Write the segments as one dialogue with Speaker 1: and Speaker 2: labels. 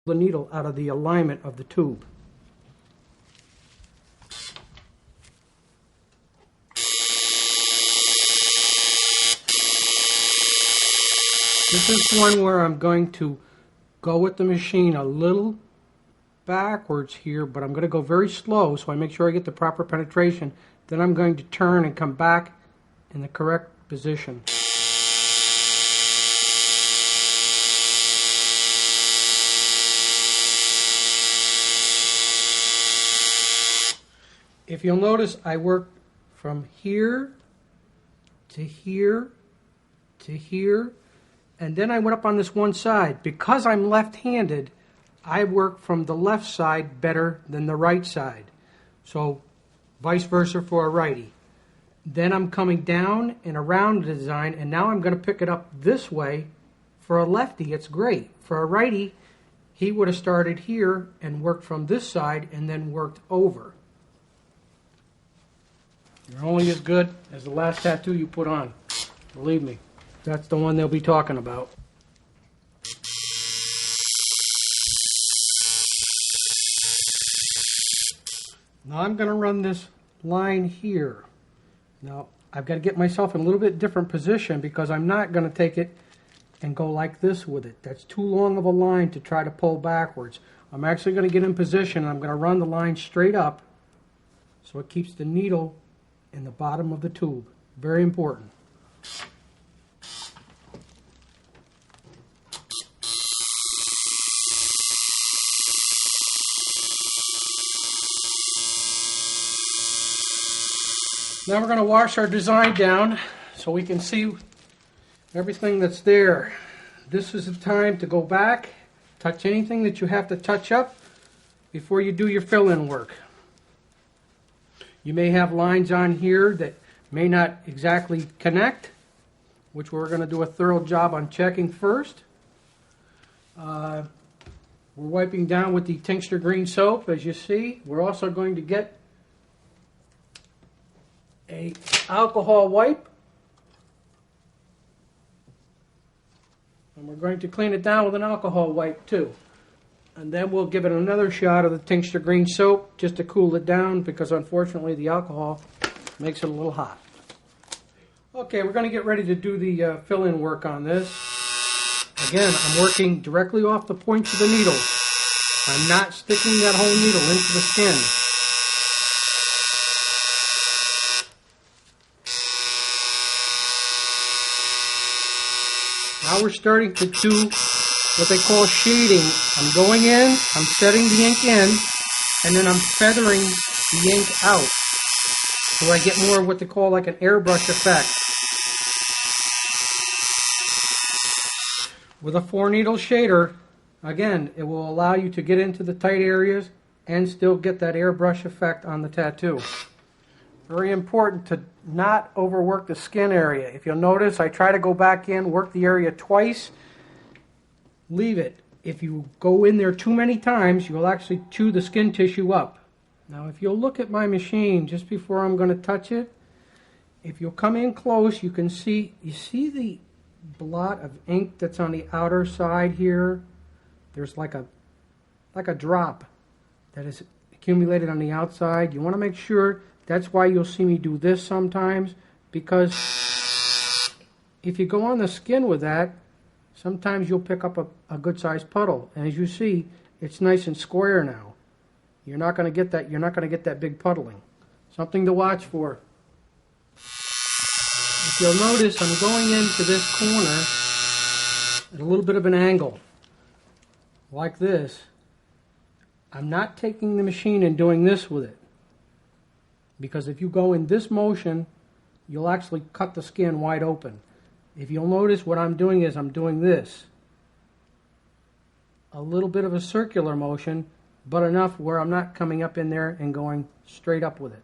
Speaker 1: the needle out of the alignment of the tube. This is one where I'm going to go with the machine a little backwards here, but I'm going to go very slow so I make sure I get the proper penetration. Then I'm going to turn and come back in the correct position. If you'll notice, I work from here to here to here, and then I went up on this one side. Because I'm left-handed, I work from the left side better than the right side. So vice versa for a righty. Then I'm coming down and around the design, and now I'm going to pick it up this way. For a lefty, it's great. For a righty, he would have started here and worked from this side and then worked over. You're only as good as the last tattoo you put on. Believe me, that's the one they'll be talking about. Now I'm going to run this line here. Now I've got to get myself in a little bit different position because I'm not going to take it and go like this with it. That's too long of a line to try to pull backwards. I'm actually going to get in position and I'm going to run the line straight up so it keeps the needle in the bottom of the tube. Very important. Now we're going to wash our design down so we can see everything that's there. This is the time to go back, touch anything that you have to touch up before you do your fill-in work. You may have lines on here that may not exactly connect, which we're going to do a thorough job on checking first. We're wiping down with the tincture green soap, as you see. We're also going to get an alcohol wipe, and we're going to clean it down with an alcohol wipe too. And then we'll give it another shot of the tincture green soap just to cool it down because unfortunately the alcohol makes it a little hot. Okay, we're going to get ready to do the fill-in work on this. Again, I'm working directly off the points of the needle. I'm not sticking that whole needle into the skin. Now we're starting to do what they call shading. I'm going in, I'm setting the ink in, and then I'm feathering the ink out. So I get more of what they call like an airbrush effect. With a 4-needle shader, again, it will allow you to get into the tight areas and still get that airbrush effect on the tattoo. Very important to not overwork the skin area. If you'll notice, I try to go back in, work the area twice, leave it. If you go in there too many times, you'll actually chew the skin tissue up. Now, if you'll look at my machine just before I'm going to touch it, if you'll come in close, you can see, you see the blot of ink that's on the outer side here? There's like a drop that is accumulated on the outside. You want to make sure. That's why you'll see me do this sometimes, because if you go on the skin with that, sometimes you'll pick up a good-sized puddle. And as you see, it's nice and square now. You're not going to get that. You're not going to get that big puddling. Something to watch for. If you'll notice, I'm going into this corner at a little bit of an angle, like this. I'm not taking the machine and doing this with it. Because if you go in this motion, you'll actually cut the skin wide open. If you'll notice, what I'm doing is I'm doing this. A little bit of a circular motion, but enough where I'm not coming up in there and going straight up with it.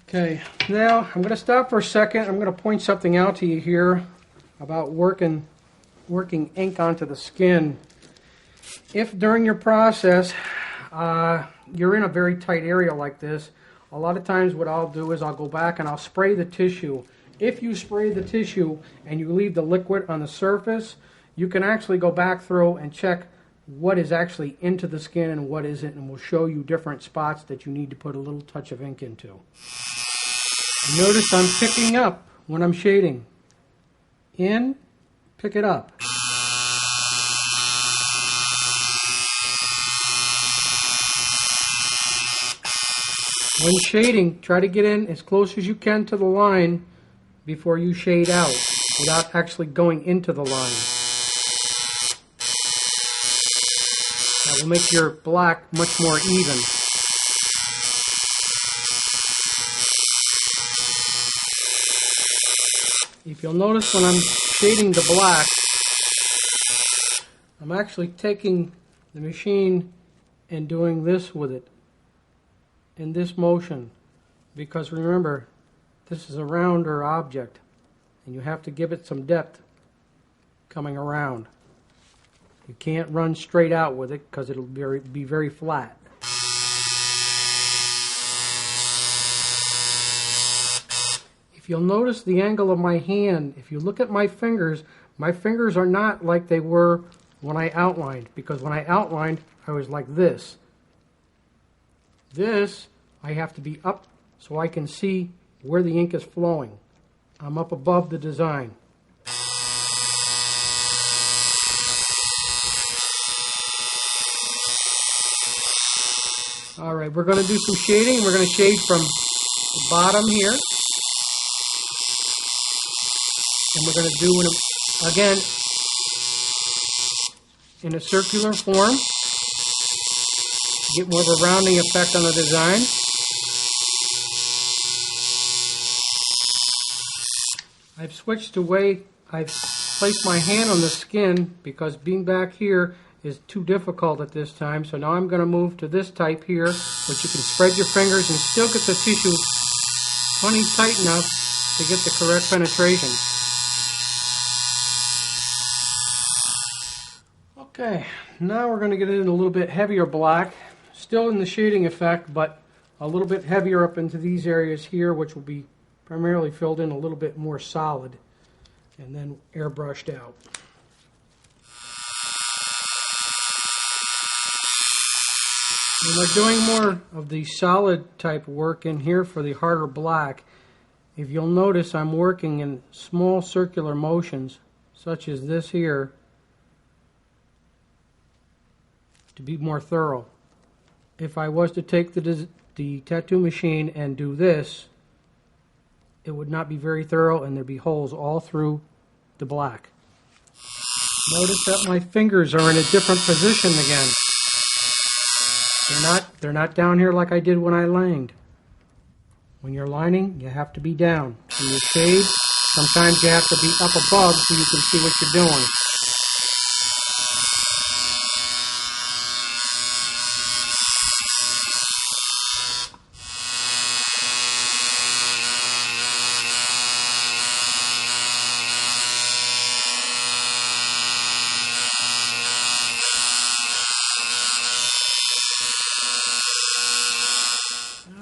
Speaker 1: Okay, now I'm going to stop for a second. I'm going to point something out to you here about working ink onto the skin. If during your process you're in a very tight area like this, a lot of times what I'll do is I'll go back and I'll spray the tissue. if you spray the tissue and you leave the liquid on the surface, you can actually go back through and check what is actually into the skin and what isn't, and we'll show you different spots that you need to put a little touch of ink into. Notice I'm picking up when I'm shading. In, pick it up. When shading, try to get in as close as you can to the line before you shade out, without actually going into the line. That will make your black much more even. If you'll notice when I'm shading the black, I'm actually taking the machine and doing this with it in this motion, because remember, this is a rounder object and you have to give it some depth coming around. You can't run straight out with it because it'll be very flat. If you'll notice the angle of my hand, if you look at my fingers are not like they were when I outlined, because when I outlined I was like this. This, I have to be up so I can see where the ink is flowing. I'm up above the design. Alright, we're going to do some shading. We're going to shade from the bottom here. And we're going to do it again in a circular form. Get more of a rounding effect on the design. I've switched to way I've placed my hand on the skin because being back here is too difficult at this time. So now I'm going to move to this type here, which you can spread your fingers and still get the tissue plenty tight enough to get the correct penetration. Okay, now we're going to get in a little bit heavier black. Still in the shading effect, but a little bit heavier up into these areas here, which will be primarily filled in a little bit more solid and then airbrushed out. When we're doing more of the solid type work in here for the harder black, if you'll notice I'm working in small circular motions such as this here to be more thorough. If I was to take the tattoo machine and do this, it would not be very thorough and there'd be holes all through the black. Notice that my fingers are in a different position again. They're not down here like I did when I lined. When you're lining, you have to be down. When you shade, sometimes you have to be up above so you can see what you're doing.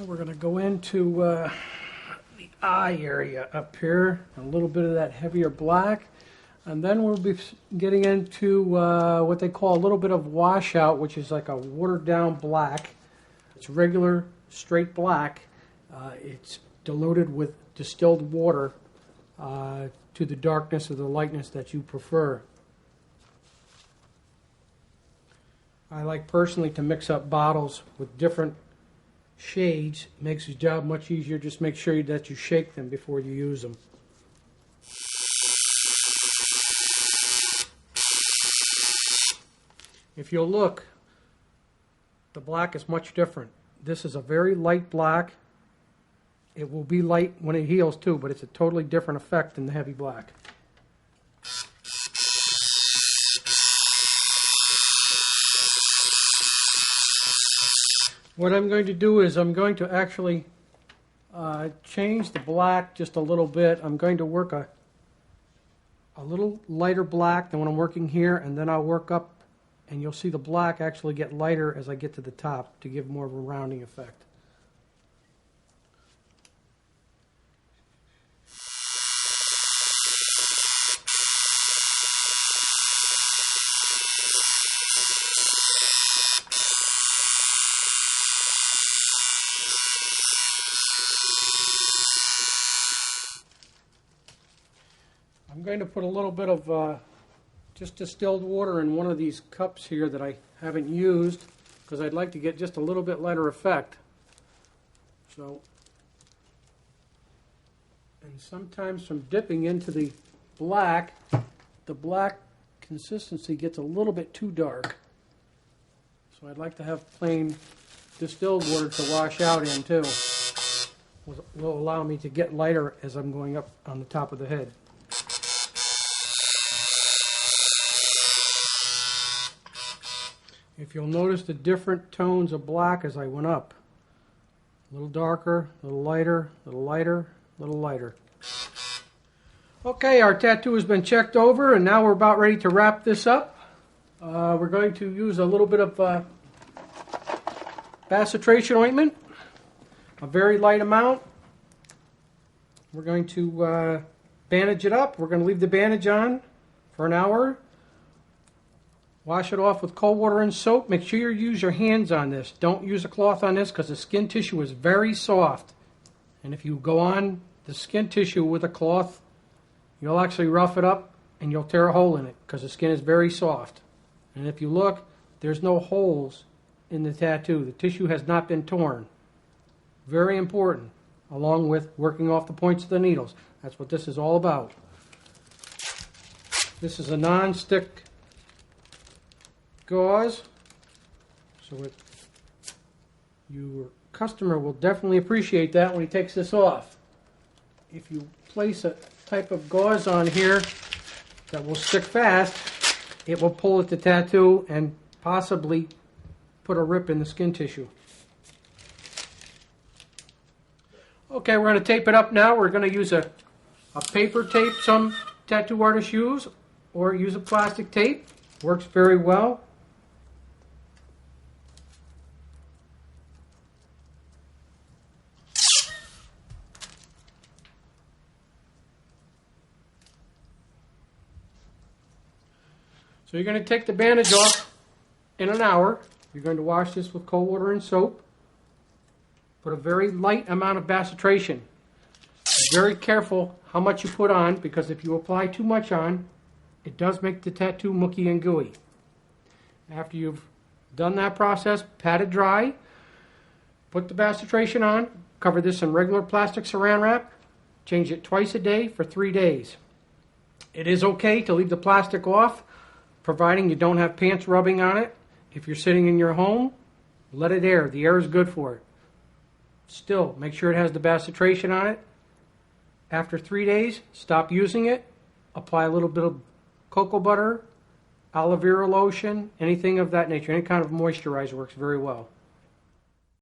Speaker 1: We're going to go into the eye area up here, a little bit of that heavier black, and then we'll be getting into what they call a little bit of washout, which is like a watered down black. It's regular straight black. It's diluted with distilled water to the darkness or the lightness that you prefer. I like personally to mix up bottles with different shades. Makes your job much easier. Just make sure that you shake them before you use them. If you'll look, the black is much different. This is a very light black. It will be light when it heals too, but it's a totally different effect than the heavy black. What I'm going to do is I'm going to actually change the black just a little bit. I'm going to work a little lighter black than when I'm working here, and then I'll work up, and you'll see the black actually get lighter as I get to the top to give more of a rounding effect. I'm going to put a little bit of just distilled water in one of these cups here that I haven't used because I'd like to get just a little bit lighter effect. So, and sometimes from dipping into the black consistency gets a little bit too dark. So I'd like to have plain distilled water to wash out in too. Will allow me to get lighter as I'm going up on the top of the head. If you'll notice the different tones of black as I went up. A little darker, a little lighter, a little lighter, a little lighter. Okay, our tattoo has been checked over, and now we're about ready to wrap this up. We're going to use a little bit of bacitration ointment, a very light amount. We're going to bandage it up. We're going to leave the bandage on for an hour. Wash it off with cold water and soap. Make sure you use your hands on this. Don't use a cloth on this because the skin tissue is very soft. And if you go on the skin tissue with a cloth, you'll actually rough it up and you'll tear a hole in it because the skin is very soft. And if you look, there's no holes in the tattoo. The tissue has not been torn. Very important, along with working off the points of the needles. That's what this is all about. This is a non-stick gauze, so your customer will definitely appreciate that when he takes this off. If you place a type of gauze on here that will stick fast, it will pull at the tattoo and possibly put a rip in the skin tissue. Okay, we're going to tape it up now. We're going to use a paper tape some tattoo artists use, or use a plastic tape. Works very well. So you're going to take the bandage off in an hour. You're going to wash this with cold water and soap. Put a very light amount of bacitration. Be very careful how much you put on, because if you apply too much on, it does make the tattoo mucky and gooey. After you've done that process, pat it dry, put the bacitration on, cover this in regular plastic saran wrap, change it twice a day for 3 days. It is okay to leave the plastic off, providing you don't have pants rubbing on it. If you're sitting in your home, let it air. The air is good for it. Still, make sure it has the bacitration on it. After 3 days, stop using it. Apply a little bit of cocoa butter, aloe vera lotion, anything of that nature. Any kind of moisturizer works very well.